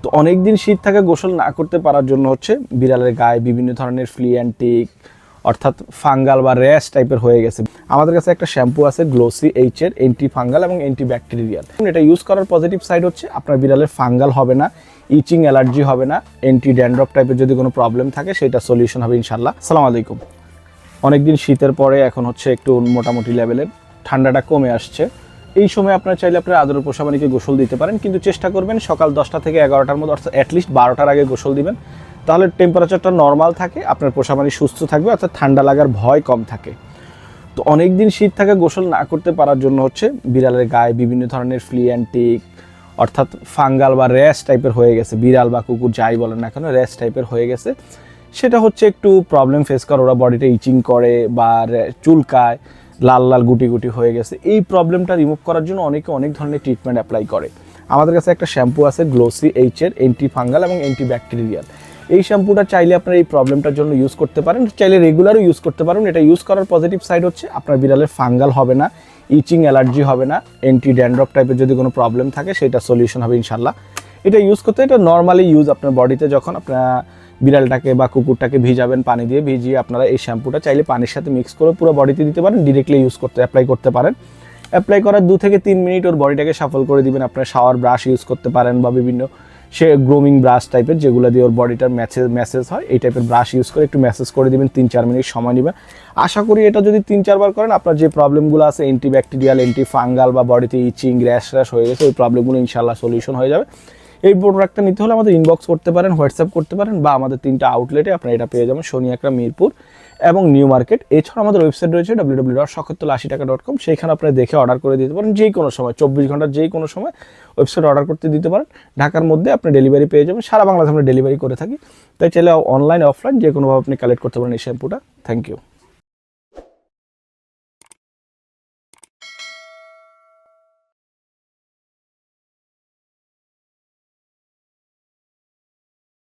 তো অনেক দিন শীত থাকে গোসল না করতে পারার জন্য হচ্ছে বিড়ালের গায়ে বিভিন্ন ধরনের ফ্লি অ্যান্ড টিক অর্থাৎ ফাঙ্গাল বা র্যাশ টাইপের হয়ে গেছে। আমাদের কাছে একটা শ্যাম্পু আছে গ্লোসি এইচ এর অ্যান্টি ফাঙ্গাল এবং অ্যান্টি ব্যাকটেরিয়াল। এটা ইউজ করার পজিটিভ সাইড হচ্ছে আপনার বিড়ালের ফাঙ্গাল হবে না, ইচিং অ্যালার্জি হবে না, অ্যান্টি ড্যান্ড্রফ টাইপের যদি কোনো প্রবলেম থাকে সেটা সলিউশন হবে ইনশাল্লাহ। আসসালামু আলাইকুম। অনেকদিন শীতের পরে এখন হচ্ছে একটু মোটামুটি লেভেলের ঠান্ডাটা কমে আসছে। এই সময় আপনারা চাইলে আপনার আদর পোষা প্রাণীকে গোসল দিতে পারেন, কিন্তু চেষ্টা করবেন সকাল 10টা থেকে 11টার মধ্যে, অর্থাৎ অ্যাটলিস্ট 12টার আগে গোসল দিবেন। তাহলে টেম্পারেচারটা নর্মাল থাকে, আপনার পোষা প্রাণী সুস্থ থাকবে, অর্থাৎ ঠান্ডা লাগার ভয় কম থাকে। তো অনেক দিন শীত থাকে গোসল না করতে পারার জন্য হচ্ছে বিড়ালের গায়ে বিভিন্ন ধরনের ফ্লি অ্যান্ড টিক অর্থাৎ ফাঙ্গাল বা র্যাশ টাইপের হয়ে গেছে, বিড়াল বা কুকুর যাই বলেন না কেন র্যাশ টাইপের হয়ে গেছে। সেটা হচ্ছে একটু প্রবলেম ফেস করে, ওরা বডিটা ইচিং করে বা চুলকায়, লাল লাল গুটি গুটি হয়ে গেছে। এই প্রবলেমটা রিমুভ করার জন্য অনেকে অনেক ধরনের ট্রিটমেন্ট অ্যাপ্লাই করে। আমাদের কাছে একটা শ্যাম্পু আছে গ্লোসি এইচ এর অ্যান্টি ফাঙ্গাল এবং অ্যান্টি ব্যাকটেরিয়াল। এই শ্যাম্পুটা চাইলে আপনার এই প্রবলেমটার জন্য ইউজ করতে পারেন, চাইলে রেগুলারও ইউজ করতে পারেন। এটা ইউজ করার পজিটিভ সাইড হচ্ছে আপনার বিড়ালের ফাঙ্গাল হবে না, ইচিং অ্যালার্জি হবে না, অ্যান্টি ড্যান্ড্রফ টাইপের যদি কোনো প্রবলেম থাকে সেটা সলিউশন হবে ইনশাল্লাহ। এটা ইউজ করতে, এটা নর্মালি ইউজ আপনার বডিতে যখন আপনার বিড়ালটাকে বা কুকুরটাকে ভিজাবেন, পানি দিয়ে ভিজিয়ে আপনারা এই শ্যাম্পুটা চাইলে পানির সাথে মিক্স করে পুরো বডিতে দিতে পারেন, ডিরেক্টলি ইউজ করতে অ্যাপ্লাই করতে পারেন। অ্যাপ্লাই করার 2 থেকে 3 মিনিট ওর বডিটাকে সাফল করে দিবেন। আপনার শাওয়ার ব্রাশ ইউজ করতে পারেন বা বিভিন্ন সে গ্রোমিং ব্রাশ টাইপের যেগুলো দিয়ে ওর বডিটার ম্যাসেজ হয়, এই টাইপের ব্রাশ ইউজ করে একটু ম্যাসেজ করে দিবেন। 3-4 মিনিট সময় নেবেন। আশা করি এটা যদি 3-4 বার করেন, আপনার যে প্রবলেমগুলো আছে অ্যান্টি ব্যাকটেরিয়াল, অ্যান্টি ফাঙ্গাল বা বডিতে ইচিং র্যাশ হয়ে গেছে, ওই প্রবলেমগুলো ইনশাল্লাহ সলিউশন হয়ে যাবে। এই প্রোডাক্টটা নিতে হলে আমাদের ইনবক্স করতে পারেন, হোয়াটসঅ্যাপ করতে পারেন, বা আমাদের 3টা আউটলেটে আপনারা এটা পেয়ে যাবেন, শনি একরা, মিরপুর এবং নিউ মার্কেট। এছাড়া আমাদের ওয়েবসাইট রয়েছে www.shokhatul80taka.com। সেইখানে আপনারা দেখে অর্ডার করে দিতে পারেন যে কোনো সময়, 24 ঘন্টার যে কোনো সময় ওয়েবসাইট অর্ডার করতে দিতে পারেন। ঢাকার মধ্যে আপনি ডেলিভারি পেয়ে যাবেন, সারা বাংলাদেশে আমরা ডেলিভারি করে থাকি। তাই চাইলে অনলাইন অফলাইন যে কোনোভাবে আপনি কালেক্ট করতে পারেন এই শ্যাম্পুটা। Thank you.